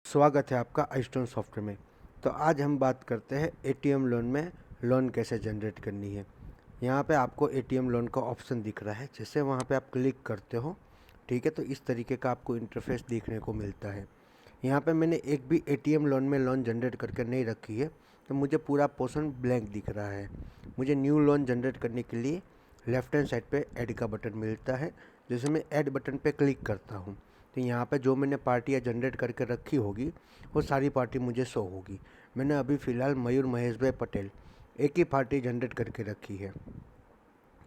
स्वागत है आपका आईस्टोन सॉफ्टवेयर में। तो आज हम बात करते हैं एटीएम लोन में लोन कैसे जनरेट करनी है। यहाँ पे आपको एटीएम लोन का ऑप्शन दिख रहा है, जैसे वहाँ पे आप क्लिक करते हो, ठीक है, तो इस तरीके का आपको इंटरफेस देखने को मिलता है। यहाँ पे मैंने एक भी एटीएम लोन में लोन जनरेट करके नहीं रखी है, तो मुझे पूरा पोर्शन ब्लैंक दिख रहा है। मुझे न्यू लोन जनरेट करने के लिए लेफ्ट हैंड साइड पे ऐड का बटन मिलता है। जैसे मैं ऐड बटन पे क्लिक करता हूँ तो यहाँ पे जो मैंने पार्टियाँ जनरेट करके रखी होगी वो सारी पार्टी मुझे शो होगी। मैंने अभी फ़िलहाल मयूर महेश भाई पटेल एक ही पार्टी जनरेट करके रखी है,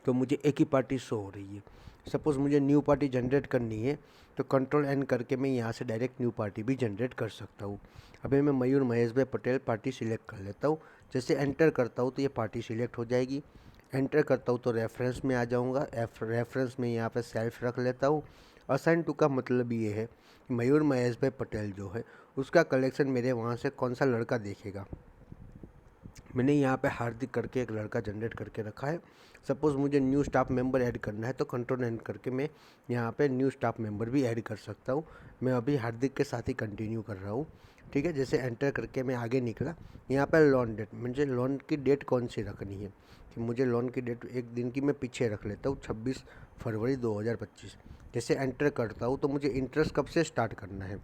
तो मुझे एक ही पार्टी शो हो रही है। सपोज़ मुझे न्यू पार्टी जनरेट करनी है तो कंट्रोल एन करके मैं यहाँ से डायरेक्ट न्यू पार्टी भी जनरेट कर सकता हूँ। अभी मैं मयूर महेश भाई पटेल पार्टी सिलेक्ट कर लेता हूँ। जैसे एंटर करता हूँ तो ये पार्टी सिलेक्ट हो जाएगी। एंटर करता हूँ तो रेफरेंस में आ जाऊँगा। रेफरेंस में यहाँ पे सेल्फ रख लेता हूँ। असाइन टू का मतलब ये है कि मयूर महेश भाई पटेल जो है उसका कलेक्शन मेरे वहाँ से कौन सा लड़का देखेगा। मैंने यहाँ पे हार्दिक करके एक लड़का जनरेट करके रखा है। सपोज़ मुझे न्यू स्टाफ मेंबर ऐड करना है तो कंट्रोल एन करके मैं यहाँ पे न्यू स्टाफ मेंबर भी ऐड कर सकता हूँ। मैं अभी हार्दिक के साथ ही कंटिन्यू कर रहा हूँ, ठीक है। जैसे एंटर करके मैं आगे निकला, यहाँ पर लोन डेट, मुझे लोन की डेट कौन सी रखनी है कि मुझे लोन की डेट एक दिन की मैं पीछे रख लेता हूँ, 26 फरवरी 2025। जैसे एंटर करता हूँ तो मुझे इंटरेस्ट कब से स्टार्ट करना है,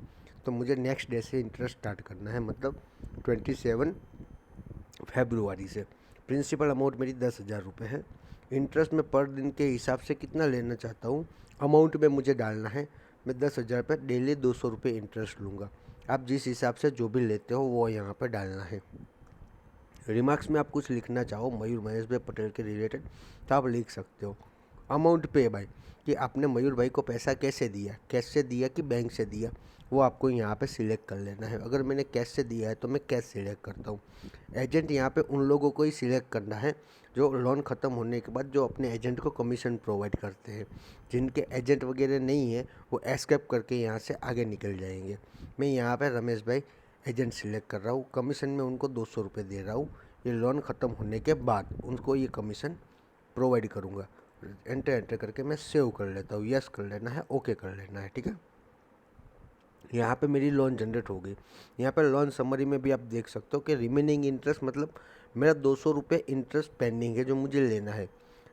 तो मुझे नेक्स्ट डे से इंटरेस्ट स्टार्ट करना है, मतलब 27 फरवरी से। प्रिंसिपल अमाउंट मेरी 10,000 रुपये है। इंटरेस्ट में पर दिन के हिसाब से कितना लेना चाहता हूँ, अमाउंट में मुझे डालना है। मैं 10,000 पर डेली 200 रुपये इंटरेस्ट लूँगा। आप जिस हिसाब से जो भी लेते हो वो यहाँ पर डालना है। रिमार्क्स में आप कुछ लिखना चाहो मयूर महेश भाई पटेल के रिलेटेड तो आप लिख सकते हो। अमाउंट पे बाय, कि आपने मयूर भाई को पैसा कैसे दिया, कैश से दिया कि बैंक से दिया, वो आपको यहाँ पे सिलेक्ट कर लेना है। अगर मैंने कैश से दिया है तो मैं कैश सिलेक्ट करता हूँ। एजेंट यहाँ पे उन लोगों को ही सिलेक्ट करना है जो लोन ख़त्म होने के बाद जो अपने एजेंट को कमीशन प्रोवाइड करते हैं। जिनके एजेंट वगैरह नहीं है वो एस्केप करके यहाँ से आगे निकल जाएंगे। मैं यहाँ पर रमेश भाई एजेंट सिलेक्ट कर रहा हूँ। कमीशन में उनको 200 रुपये दे रहा हूँ। ये लोन ख़त्म होने के बाद उनको ये कमीशन प्रोवाइड करूँगा। एंटर करके मैं सेव कर लेता हूँ। यस कर लेना है, ओके कर लेना है, ठीक है। यहाँ पे मेरी लोन जनरेट हो गई। यहाँ पर लोन समरी में भी आप देख सकते हो कि रिमेनिंग इंटरेस्ट मतलब मेरा 200 रुपये इंटरेस्ट पेंडिंग है जो मुझे लेना है।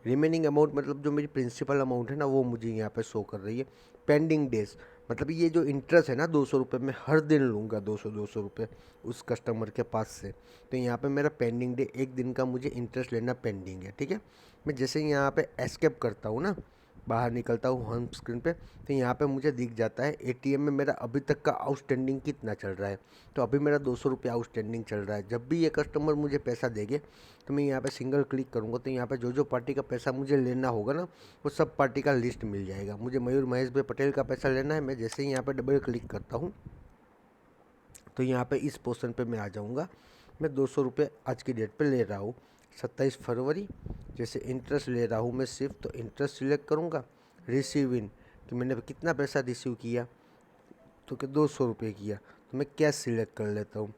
रिमेनिंग अमाउंट मतलब जो मेरी प्रिंसिपल अमाउंट है ना वो मुझे यहाँ पे शो कर रही है। पेंडिंग डेज मतलब ये जो इंटरेस्ट है ना 200 रुपये मैं हर दिन लूँगा 200 रुपये उस कस्टमर के पास से। तो यहाँ पे मेरा पेंडिंग डे एक दिन का मुझे इंटरेस्ट लेना पेंडिंग है, ठीक है। मैं जैसे ही यहाँ पे एस्केप करता हूँ ना, बाहर निकलता हूँ होम स्क्रीन पे, तो यहाँ पे मुझे दिख जाता है एटीएम में मेरा अभी तक का आउटस्टैंडिंग कितना चल रहा है। तो अभी मेरा 200 रुपये आउटस्टैंडिंग चल रहा है। जब भी ये कस्टमर मुझे पैसा देंगे तो मैं यहाँ पे सिंगल क्लिक करूँगा तो यहाँ पे जो जो पार्टी का पैसा मुझे लेना होगा ना वो सब पार्टी का लिस्ट मिल जाएगा। मुझे मयूर महेश भाई पटेल का पैसा लेना है। मैं जैसे ही यहाँ पर डबल क्लिक करता हूँ तो यहाँ पे इस पोर्शन पे मैं आ जाऊँगा। मैं 200 रुपये आज की डेट पे ले रहा हूँ, 27 फरवरी। जैसे इंटरेस्ट ले रहा हूँ मैं सिर्फ, तो इंटरेस्ट सिलेक्ट करूँगा। रिसीव इन कि मैंने कितना पैसा रिसीव किया, तो कि 200 रुपये किया, तो मैं कैश सिलेक्ट कर लेता हूँ।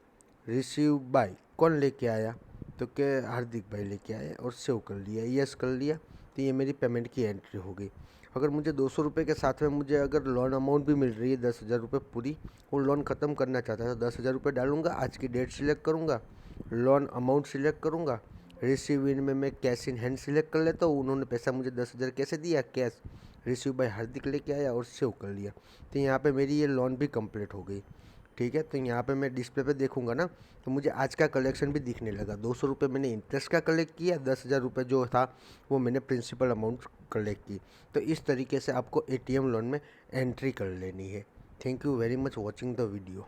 रिसीव बाय कौन लेके आया, तो कि हार्दिक भाई लेके आए और सेव कर लिया, यस कर लिया। तो ये मेरी पेमेंट की एंट्री हो गई। अगर मुझे 200 रुपये के साथ में मुझे अगर लोन अमाउंट भी मिल रही है 10,000 रुपये पूरी, वो लोन ख़त्म करना चाहता है तो 10,000 रुपये डालूंगा। आज की डेट सिलेक्ट करूँगा, लोन अमाउंट सिलेक्ट करूँगा। रिसीव इन में मैं कैश इन हैंड सिलेक्ट कर लेता हूँ। उन्होंने पैसा मुझे 10,000 कैसे दिया, कैश। रिसीव बाय हार्दिक लेके आया और सेव कर लिया। तो यहाँ पे मेरी ये लोन भी कंप्लीट हो गई, ठीक है। तो यहाँ पे मैं डिस्प्ले पे देखूंगा ना तो मुझे आज का कलेक्शन भी दिखने लगा। 200 रुपये मैंने इंटरेस्ट का कलेक्ट किया, 10,000 रुपये जो था वो मैंने प्रिंसिपल अमाउंट कलेक्ट की। तो इस तरीके से आपको एटीएम लोन में एंट्री कर लेनी है। Thank you very much watching the video.